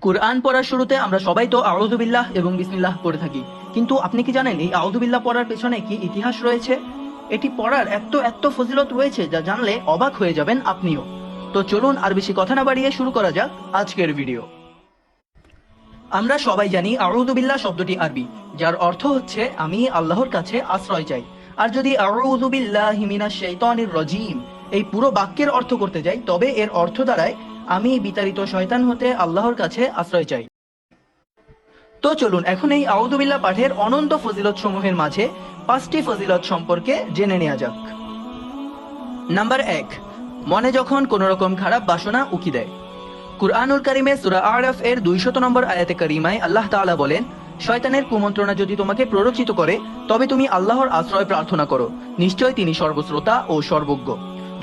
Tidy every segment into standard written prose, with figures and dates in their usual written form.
কুরআন পড়ার শুরুতে আমরা সবাই তো আউযু বিল্লাহ এবং বিসমিল্লাহ পড়ে থাকি, কিন্তু আপনি কি জানেন এই আউযু বিল্লাহ পড়ার পেছনে কি ইতিহাস রয়েছে? এটি পড়ার এত ফজিলত রয়েছে যা জানলে অবাক হয়ে যাবেন আপনিও। তো চলুন আর বেশি কথা না বাড়িয়ে শুরু করা যাক আজকের ভিডিও। আমরা সবাই জানি আউযু বিল্লাহ শব্দটি আরবি, যার অর্থ হচ্ছে আমি আল্লাহর কাছে আশ্রয় চাই। আর যদি আউযু বিল্লাহি মিনাশ শাইতানির রাজিম এই পুরো বাক্যের অর্থ করতে যাই, তবে এর অর্থ দাঁড়ায় আমি বিতাড়িত শয়তান হতে আল্লাহর কাছে আশ্রয় চাই। তো চলুন এখন এই আউযু বিল্লাহ পাঠের অনন্ত ফজিলত সমূহের মাঝে 5টি ফজিলত সম্পর্কে জেনে নেওয়া যাক। নাম্বার 1, মনে যখন কোনো রকম খারাপ বাসনা উকি দেয়। কুরআনুল কারিমে সূরা আরাফ এর 200 নম্বর আয়াতে কারিমায় আল্লাহ তাআলা বলেন, শয়তানের কুমন্ত্রণা যদি তোমাকে প্ররোচিত করে তবে তুমি আল্লাহর আশ্রয় প্রার্থনা করো, নিশ্চয় তিনি সর্বশ্রোতা ও সর্বজ্ঞ।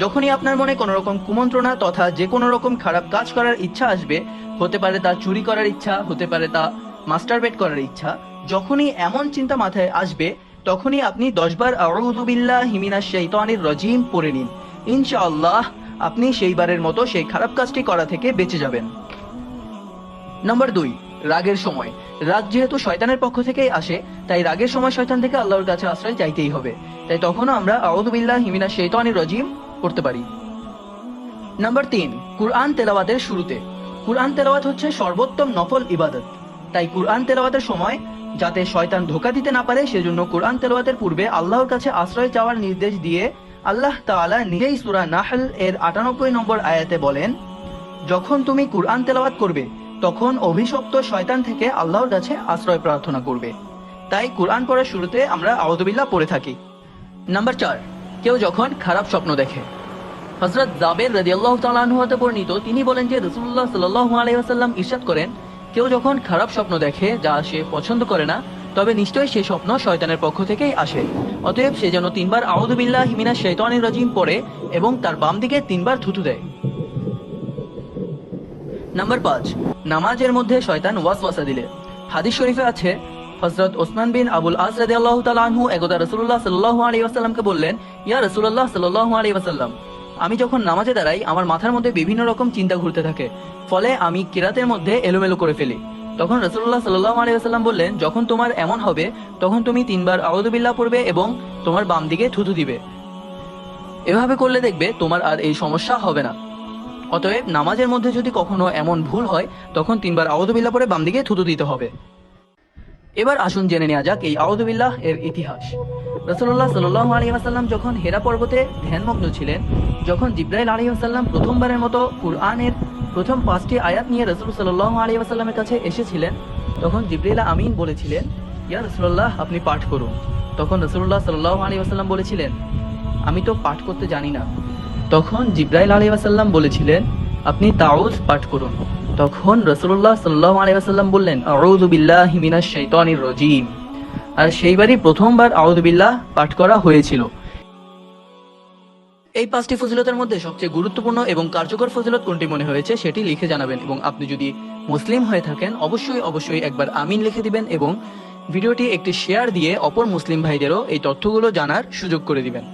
যখনই আপনার মনে কোনো রকম কুমন্ত্রণা তথা যে কোনো রকম খারাপ কাজ করার ইচ্ছা আসবে, হতে পারে তা চুরি করার ইচ্ছা, হতে পারে তা মাস্টারবেট করার ইচ্ছা, যখনই এমন চিন্তা মাথায় আসবে তখনই আপনি 10 বার আউযু বিল্লাহি মিনাশ শাইতানির রাজিম পড়ে নিন। ইনশাআল্লাহ আপনি সেইবারের মতো সেই খারাপ কাজটি করা থেকে বেঁচে যাবেন। নাম্বার 2, রাগের সময়। রাগ যেহেতু শয়তানের পক্ষ থেকেই আসে, তাই রাগের সময় শয়তান থেকে আল্লাহর কাছে আশ্রয় চাইতেই হবে। তাই তখনও আমরা আউযু বিল্লাহি মিনাশ শাইতানির রাজিম পড়তে পারি। নাম্বার 3, কুরআন তেলাওয়াতের শুরুতে। কুরআন তেলাওয়াত হচ্ছে সর্বোত্তম নফল ইবাদত, তাই কুরআন তেলাওয়াতের সময় যাতে শয়তান ধোঁকা দিতে না পারে সেজন্য কুরআন তেলাওয়াতের পূর্বে আল্লাহর কাছে আশ্রয় চাওয়ার নির্দেশ দিয়ে আল্লাহ তাআলা নিজেই সূরা নাহল এর 98 নম্বর আয়াতে বলেন, যখন তুমি কুরআন তেলাওয়াত করবে তখন অভিশপ্ত শয়তান থেকে আল্লাহর কাছে আশ্রয় প্রার্থনা করবে। তাই কুরআন পড়ার শুরুতে আমরা আউযু বিল্লাহ পড়ে থাকি। নাম্বার 4, কেউ যখন খারাপ স্বপ্ন দেখে। হযরত জাবের রাদিয়াল্লাহু তাআলা আনহু হতে বর্ণিত, তিনি বলেন যে রাসূলুল্লাহ সাল্লাল্লাহু আলাইহি ওয়াসাল্লাম ইরশাদ করেন, কেউ যখন খারাপ স্বপ্ন দেখে যা সে পছন্দ করে না, তবে নিশ্চয়ই সেই স্বপ্ন শয়তানের পক্ষ থেকেই আসে। অতএব সে যেন 3 বার আউযু বিল্লাহি মিনাশ শাইতানির রাজিম পড়ে এবং তার বাম দিকে 3 বার থুতু দেয়। নাম্বার 5, নামাজের মধ্যে শয়তান ওয়াসওয়াসা দিলে। হাদিস শরীফে আছে, হযরত ওসমান বিন আবুল আস রাদিয়াল্লাহু তাআলা আনহু একদা রাসূলুল্লাহ সাল্লাল্লাহু আলাইহি ওয়াসাল্লামকে বললেন, ইয়া রাসূলুল্লাহ সাল্লাল্লাহু আলাইহি ওয়াসাল্লাম, আমি যখন নামাজে দাঁড়াই আমার মাথার মধ্যে বিভিন্ন রকম চিন্তা ঘুরতে থাকে, ফলে আমি কিরাতের মধ্যে এলোমেলো করে ফেলি। তখন রাসূলুল্লাহ সাল্লাল্লাহু আলাইহি ওয়াসাল্লাম বললেন, যখন তোমার এমন হবে তখন তুমি 3 বার আউযু বিল্লাহ পড়বে এবং তোমার বাম দিকে থুতু দিবে। এভাবে করলে দেখবে তোমার আর এই সমস্যা হবে না। অতএব নামাজের মধ্যে যদি কখনো এমন ভুল হয় তখন 3 বার আউযু বিল্লাহ পড়ে বাম দিকে থুতু দিতে হবে। এবার আসুন জেনে নেওয়া যাক এই আউযু বিল্লাহ এর ইতিহাস। রাসূলুল্লাহ সাল্লাল্লাহু আলাইহি ওয়াসাল্লাম যখন হেরা পর্বতে ধ্যানমগ্ন ছিলেন, যখন জিবরাইল আলাইহিস সালাম প্রথমবারের মতো কুরআনের প্রথম 5টি আয়াত নিয়ে রাসূল সাল্লাল্লাহু আলাইহি ওয়াসাল্লামের কাছে এসেছিলেন, তখন জিবরাইল আমিন বলেছিলেন, ইয়া রাসূলুল্লাহ আপনি পাঠ করুন। তখন রাসূলুল্লাহ সাল্লাল্লাহু আলাইহি ওয়াসাল্লাম বলেছিলেন, আমি তো পাঠ করতে জানি না। তখন জিবরাইল আলাইহিস সালাম বলেছিলেন, আপনি তাউজ পাঠ করুন। তখন রাসূলুল্লাহ সাল্লাল্লাহু আলাইহি ওয়াসাল্লাম বললেন, আউযু বিল্লাহি মিনাশ শাইতানির রাজিম। আর সেইবারই প্রথমবার আউযু বিল্লাহ পাঠ করা হয়েছিল। এই 5টি ফজিলতের মধ্যে সবচেয়ে গুরুত্বপূর্ণ এবং কার্যকর ফজিলত কোনটি মনে হয়েছে সেটি লিখে জানাবেন, এবং আপনি যদি মুসলিম হয়ে থাকেন অবশ্যই একবার আমিন লিখে দিবেন এবং ভিডিওটি একটি শেয়ার দিয়ে অপর মুসলিম ভাইদেরও এই তথ্যগুলো জানার সুযোগ করে দিবেন।